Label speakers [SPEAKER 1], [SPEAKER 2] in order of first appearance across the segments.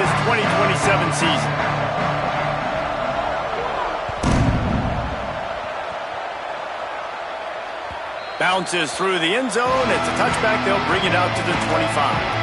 [SPEAKER 1] this 2027 season. Bounces through the end zone. It's a touchback. They'll bring it out to the 25.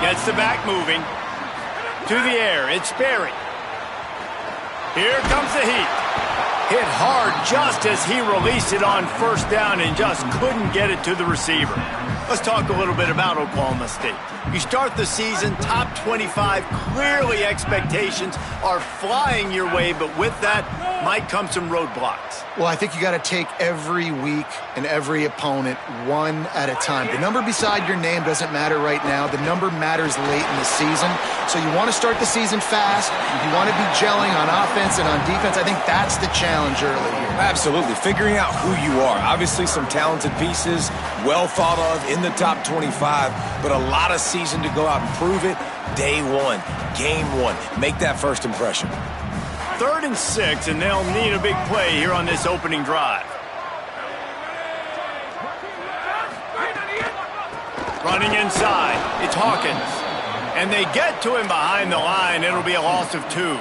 [SPEAKER 1] Gets the back moving. To the air, it's Berry. Here comes the heat. Hit hard just as he released it on first down and just couldn't get it to the receiver. Let's talk a little bit about Oklahoma State. You start the season top 25. Clearly expectations are flying your way, but with that might come some roadblocks.
[SPEAKER 2] Well, I think you got to take every week and every opponent one at a time. The number beside your name doesn't matter right now. The number matters late in the season. So you want to start the season fast. You want to be gelling on offense and on defense. I think that's the challenge early here.
[SPEAKER 3] Absolutely. Figuring out who you are. Obviously some talented pieces, well thought of in the top 25, but a lot of season to go out and prove it. Day one, game one. Make that first impression.
[SPEAKER 1] 3rd and 6, and they'll need a big play here on this opening drive. Running inside, it's Hawkins. And they get to him behind the line. It'll be a loss of 2.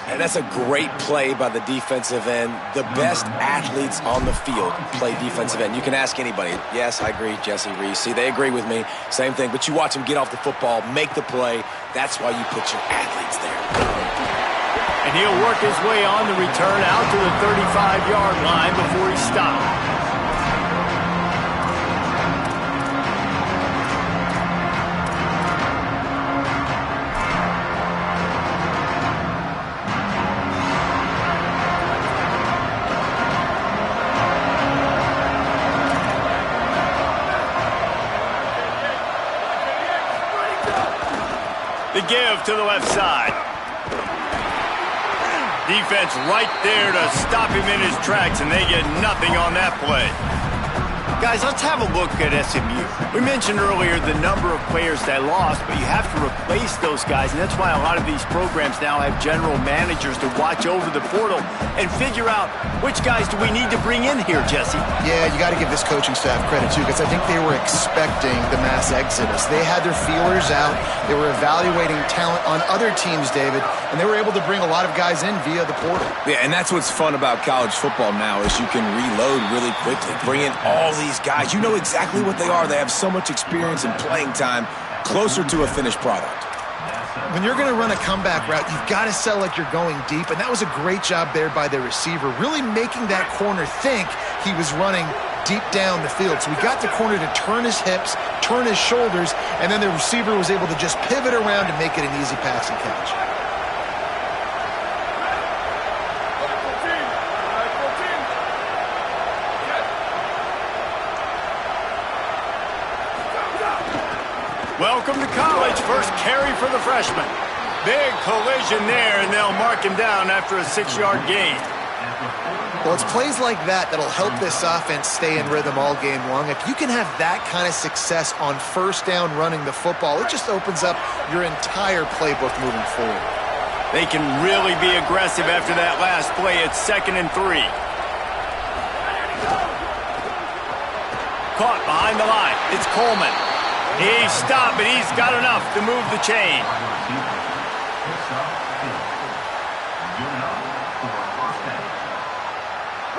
[SPEAKER 3] And that's a great play by the defensive end. The best athletes on the field play defensive end. You can ask anybody. Yes, I agree, Jesse Reese. See, they agree with me. Same thing. But you watch him get off the football, make the play. That's why you put your athletes there.
[SPEAKER 1] And he'll work his way on the return out to the 35-yard line before he stops. The give to the left side. Defense right there to stop him in his tracks, and they get nothing on that play. Guys, let's have a look at SMU. We mentioned earlier the number of players they lost, but you have to replace those guys, and that's why a lot of these programs now have general managers to watch over the portal and figure out which guys do we need to bring in here, Jesse.
[SPEAKER 2] Yeah, you got to give this coaching staff credit, too, because I think they were expecting the mass exodus. They had their feelers out. They were evaluating talent on other teams, David, and they were able to bring a lot of guys in via the portal.
[SPEAKER 3] Yeah, and that's what's fun about college football now is you can reload really quickly. Bring in all these guys. You know exactly what they are. They have so much experience and playing time, closer to a finished product.
[SPEAKER 2] When you're going to run a comeback route, you've got to sell like you're going deep, and that was a great job there by the receiver, really making that corner think he was running deep down the field. So we got the corner to turn his hips, turn his shoulders, and then the receiver was able to just pivot around and make it an easy pass and catch.
[SPEAKER 1] Welcome to college. First carry for the freshman. Big collision there, and they'll mark him down after a 6-yard gain.
[SPEAKER 2] Well, it's plays like that that'll help this offense stay in rhythm all game long. If you can have that kind of success on first down running the football, it just opens up your entire playbook moving forward.
[SPEAKER 1] They can really be aggressive after that last play. It's 2nd and 3. Caught behind the line. It's Coleman. He stopped, but he's got enough to move the chain.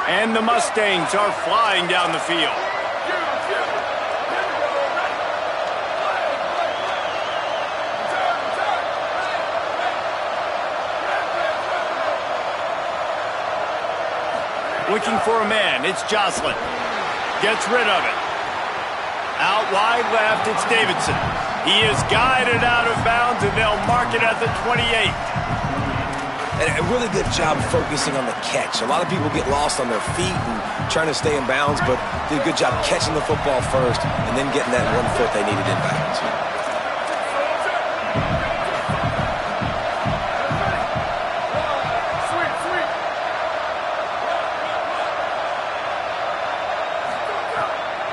[SPEAKER 1] And the Mustangs are flying down the field. Looking for a man. It's Jocelyn. Gets rid of it. Out wide left, it's Davidson. He is guided out of bounds, and they'll mark it at the 28.
[SPEAKER 3] And a really good job focusing on the catch. A lot of people get lost on their feet and trying to stay in bounds, but did a good job catching the football first and then getting that 1 foot they needed in bounds.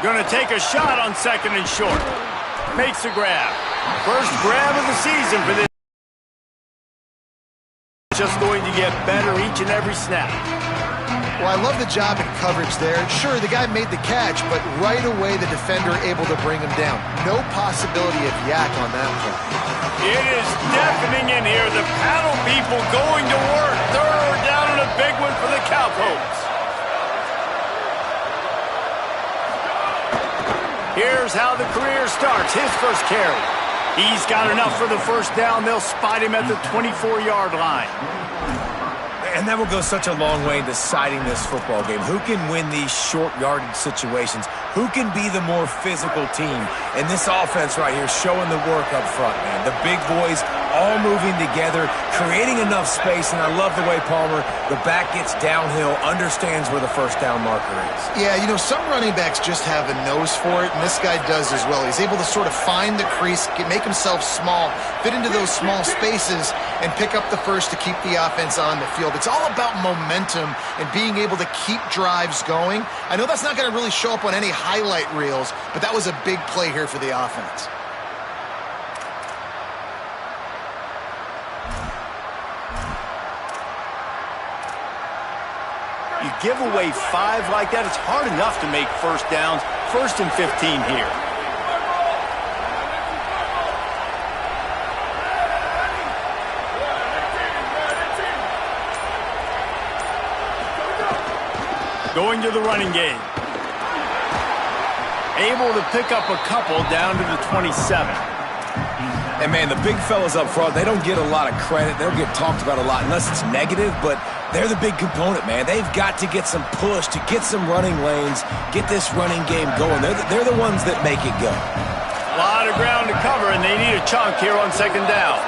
[SPEAKER 1] Going to take a shot on second and short. Makes the grab. First grab of the season for this. Just going to get better each and every snap.
[SPEAKER 2] Well, I love the job in coverage there. Sure, the guy made the catch, but right away the defender able to bring him down. No possibility of yak on that play.
[SPEAKER 1] It is deafening in here. The paddle people going to work. Third down and a big one for the Cowpokes. Here's how the career starts. His first carry. He's got enough for the first down. They'll spot him at the 24-yard line.
[SPEAKER 3] And that will go such a long way in deciding this football game. Who can win these short yardage situations? Who can be the more physical team? And this offense right here showing the work up front, man. The big boys all moving together, creating enough space. And I love the way Palmer, the back gets downhill, understands where the first down marker is.
[SPEAKER 2] Yeah, you know, some running backs just have a nose for it, and this guy does as well. He's able to sort of find the crease, make himself small, fit into those small spaces, and pick up the first to keep the offense on the field. It's all about momentum and being able to keep drives going. I know that's not going to really show up on any highlight reels, but that was a big play here for the offense.
[SPEAKER 1] You give away 5 like that, it's hard enough to make first downs. First and 15 here. Going to the running game. Able to pick up a couple down to the 27.
[SPEAKER 3] And, man, the big fellas up front, they don't get a lot of credit. They'll get talked about a lot unless it's negative, but they're the big component, man. They've got to get some push, to get some running lanes, get this running game going. They're the ones that make it go.
[SPEAKER 1] A lot of ground to cover, and they need a chunk here on second down.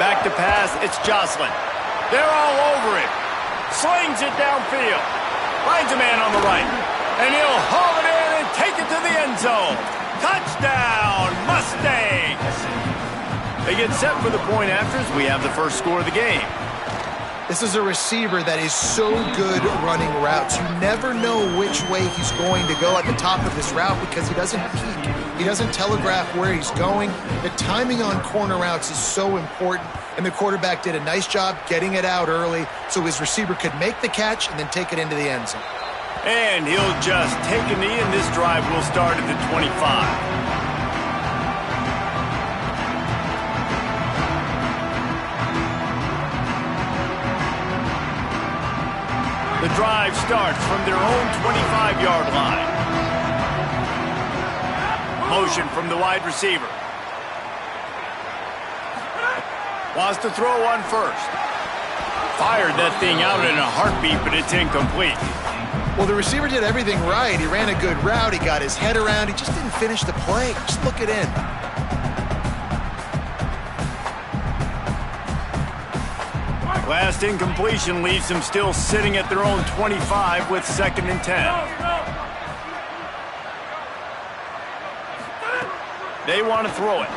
[SPEAKER 1] Back to pass, it's Jocelyn. They're all over it. Slings it downfield. Finds a man on the right. And he'll haul it in and take it to the end zone. Touchdown, Mustangs! They get set for the point afters. We have the first score of the game.
[SPEAKER 2] This is a receiver that is so good running routes. You never know which way he's going to go at the top of his route because he doesn't peek. He doesn't telegraph where he's going. The timing on corner routes is so important, and the quarterback did a nice job getting it out early so his receiver could make the catch and then take it into the end zone.
[SPEAKER 1] And he'll just take a knee, and this drive will start at the 25. The drive starts from their own 25-yard line. Motion from the wide receiver. Wants to throw on first. Fired that thing out in a heartbeat, but it's incomplete.
[SPEAKER 2] Well, the receiver did everything right. He ran a good route. He got his head around. He just didn't finish the play. Just look it in.
[SPEAKER 1] Last incompletion leaves them still sitting at their own 25 with second and 10. They want to throw it.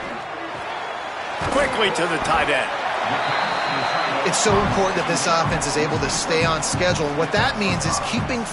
[SPEAKER 1] Quickly to the tight end.
[SPEAKER 2] It's so important that this offense is able to stay on schedule. And what that means is keeping